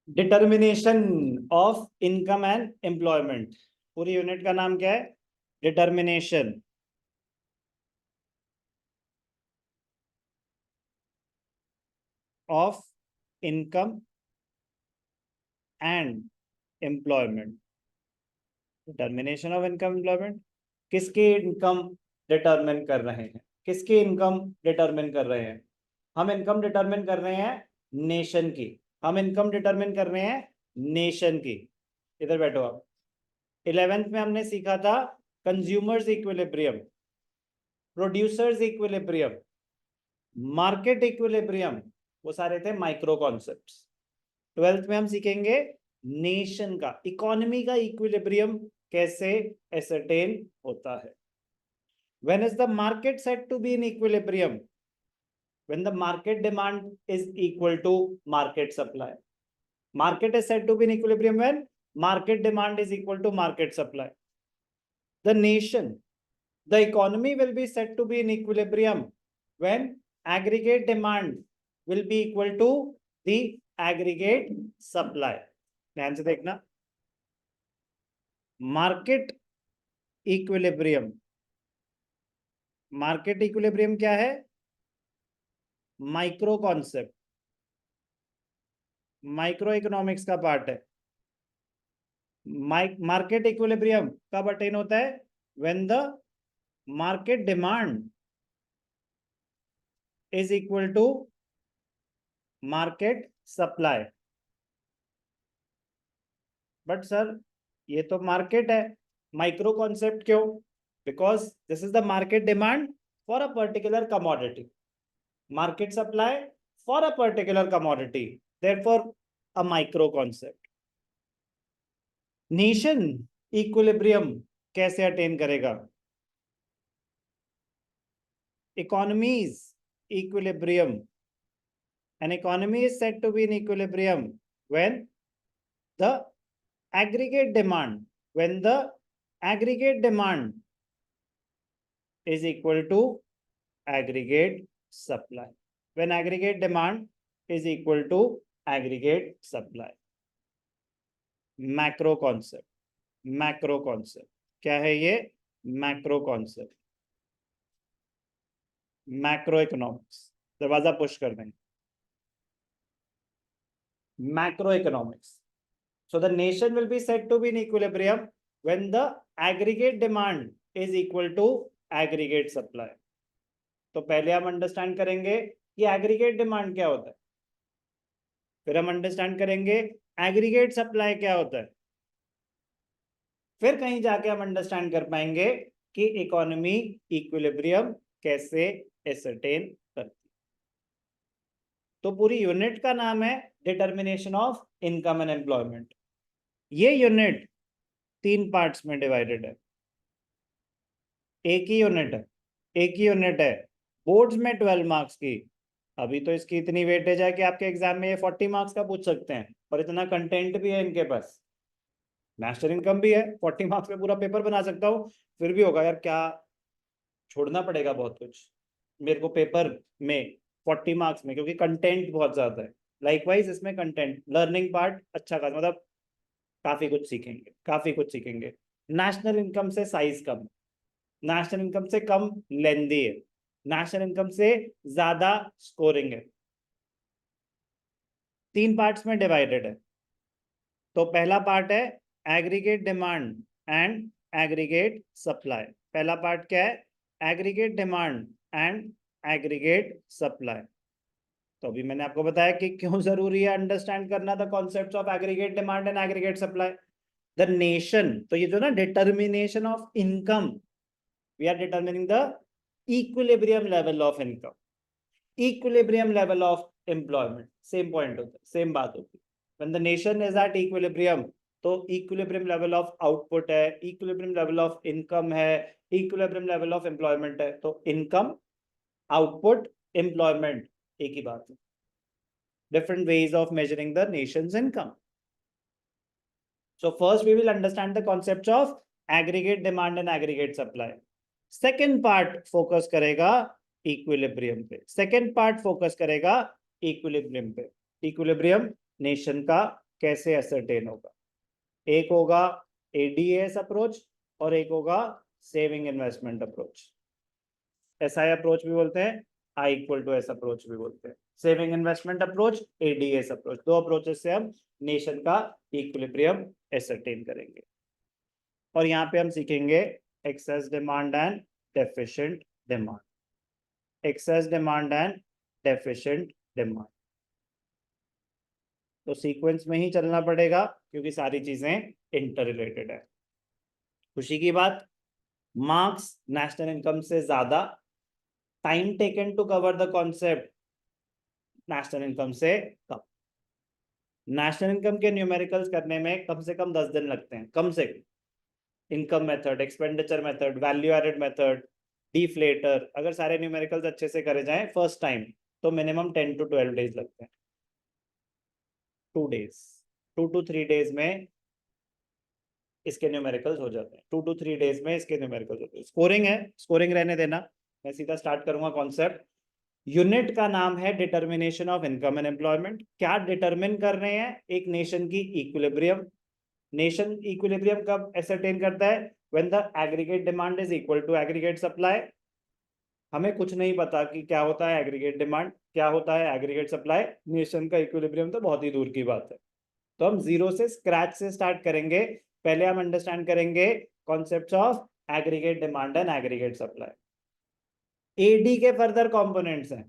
Determination of income and employment, पूरी unit का नाम क्या है? Determination of income and employment. Determination of income employment, किसकी इनकम डिटरमिन कर रहे हैं? किसकी इनकम डिटरमिन कर रहे हैं? हम इनकम डिटरमिन कर रहे हैं नेशन की। हम इनकम डिटरमिन कर रहे हैं नेशन की। इधर बैठो आप। 11th में हमने सीखा था consumers equilibrium, producers equilibrium, market equilibrium, वो सारे थे माइक्रो कॉन्सेप्ट्स। 12th में हम सीखेंगे नेशन का, इकोनॉमी का इक्विलिब्रियम कैसे एसरटेन होता है। When is the market said to be in equilibrium? When the market demand is equal to market supply. Market is said to be in equilibrium when market demand is equal to market supply. The nation, the economy will be said to be in equilibrium when aggregate demand will be equal to the aggregate supply. ध्यान से देखना, market equilibrium, market equilibrium क्या है? Micro concept, microeconomics का part है। Market equilibrium कब attain होता है? When the market demand is equal to market supply. But sir ये तो मार्केट है, माइक्रो कॉन्सेप्ट क्यों? Because this is the market demand for a particular commodity, market supply for a particular commodity, therefore a micro concept. Nation equilibrium कैसे attain करेगा? Economies equilibrium, an economy is said to be in equilibrium when the aggregate demand, when the aggregate demand is equal to aggregate supply, when aggregate demand is equal to aggregate supply. Macro concept, macro concept क्या है ये? Macro concept, macro economics. दरवाजा push कर देंगे। Macroeconomics. So the nation will be said to be in equilibrium when the aggregate demand is equal to aggregate supply. तो पहले हम understand करेंगे कि एग्रीगेट डिमांड क्या होता है, फिर हम अंडरस्टैंड करेंगे एग्रीगेट सप्लाई क्या होता है, फिर कहीं जाके हम अंडरस्टैंड कर पाएंगे कि इकोनॉमी इक्विलिब्रियम कैसे एसरटेन करती। तो पूरी यूनिट का नाम है determination of income and employment. ये यूनिट 3 पार्ट्स में डिवाइडेड है। एक ही यूनिट है, एक ही यूनिट है, बोर्ड्स में 12 मार्क्स की। अभी तो इसकी इतनी वेटेज है कि आपके एग्जाम में ये 40 मार्क्स का पूछ सकते हैं, और इतना कंटेंट भी है इनके पास। नेशनल इनकम भी है, 40 मार्क्स में पूरा पेपर बना सकता हूँ। फिर भी होगा यार, क्या छोड़ना पड़ेगा बहुत कुछ मेरे को पेपर में 40 मार्क्स में, क्योंकि कंटेंट बहुत ज्यादा है। लाइकवाइज इसमें कंटेंट लर्निंग पार्ट अच्छा खासा, मतलब काफी कुछ सीखेंगे, काफी कुछ सीखेंगे। नेशनल इनकम से साइज कम, नेशनल इनकम से कम लेंदी है, नेशनल इनकम से ज्यादा स्कोरिंग है। 3 पार्ट्स में डिवाइडेड है। तो पहला पार्ट है aggregate demand and aggregate supply. पहला पार्ट क्या है? Aggregate demand and aggregate supply. तो अभी मैंने आपको बताया कि क्यों जरूरी है अंडरस्टैंड करना the concepts of aggregate demand and aggregate supply. The nation, तो ये जो ना determination of income, we are determining the equilibrium level of income, equilibrium level of employment. Same point होता है, सेम बात होती है। When the nation is at equilibrium, तो इक्विलिब्रियम लेवल ऑफ आउटपुट है, इक्विलिब्रियम लेवल ऑफ इनकम है, equilibrium level of employment है। तो इनकम, आउटपुट, एम्प्लॉयमेंट एक ही बात है। Different ways of measuring the nation's income. So first we will understand the concepts of aggregate demand and aggregate supply. Second part focus करेगा equilibrium पे, second part focus करेगा equilibrium पे। equilibrium nation का कैसे ascertain होगा? एक होगा ADS approach और एक होगा saving investment approach. SI approach भी बोलते हैं, I equal to S approach भी बोलते हैं। Saving investment approach, ADS approach, दो अप्रोचेस से हम नेशन का इक्विलिब्रियम एसरटेन करेंगे। और यहाँ पे हम सीखेंगे excess demand and deficient demand, excess demand and deficient demand. तो सीक्वेंस में ही चलना पड़ेगा क्योंकि सारी चीजें इंटर रिलेटेड है। खुशी की बात, मार्क्स नेशनल इनकम से ज्यादा, time taken to cover the concept national income से कम। नेशनल इनकम के न्यूमेरिकल्स करने में कम से कम 10 दिन लगते हैं, कम से कम। Income method, expenditure method, value added method, deflator, अगर सारे न्यूमेरिकल्स अच्छे से करे जाएं फर्स्ट टाइम तो मिनिमम 10 to 12 डेज लगते हैं। 2 days, 2 to 3 डेज में इसके न्यूमेरिकल्स हो जाते हैं। 2 to 3 डेज में इसके न्यूमेरिकल्स होते हैं। स्कोरिंग है, स्कोरिंग रहने देना, मैं सीधा स्टार्ट करूंगा कॉन्सेप्ट। यूनिट का नाम है determination of income and employment. क्या डिटरमिन कर रहे हैं? एक नेशन की इक्विलिब्रियम। नेशन इक्विलिब्रियम कब एसरटेन करता है? When the aggregate demand is equal to aggregate supply. हमें कुछ नहीं पता कि क्या होता है एग्रीगेट डिमांड, क्या होता है एग्रीगेट सप्लाई। नेशन का इक्विलिब्रियम तो बहुत ही दूर की बात है। तो हम जीरो से, स्क्रैच से स्टार्ट करेंगे। पहले हम अंडरस्टैंड करेंगे concepts of aggregate demand and aggregate supply. AD के फर्दर कंपोनेंट्स हैं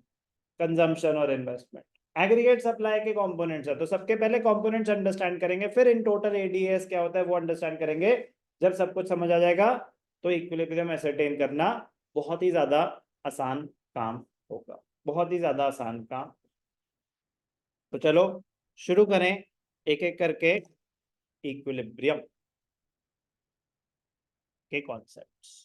कंजम्पशन और इन्वेस्टमेंट, एग्रीगेट सप्लाई के कंपोनेंट्स है। तो सबके पहले कंपोनेंट्स अंडरस्टैंड करेंगे, फिर इन टोटल एडीएस क्या होता है वो अंडरस्टैंड करेंगे। जब सब कुछ समझ आ जाएगा तो इक्विलिब्रियम एसरटेन करना बहुत ही ज्यादा आसान काम होगा, बहुत ही ज्यादा आसान काम। तो चलो शुरू करें एक एक करके इक्विलिब्रियम के कॉन्सेप्ट्स।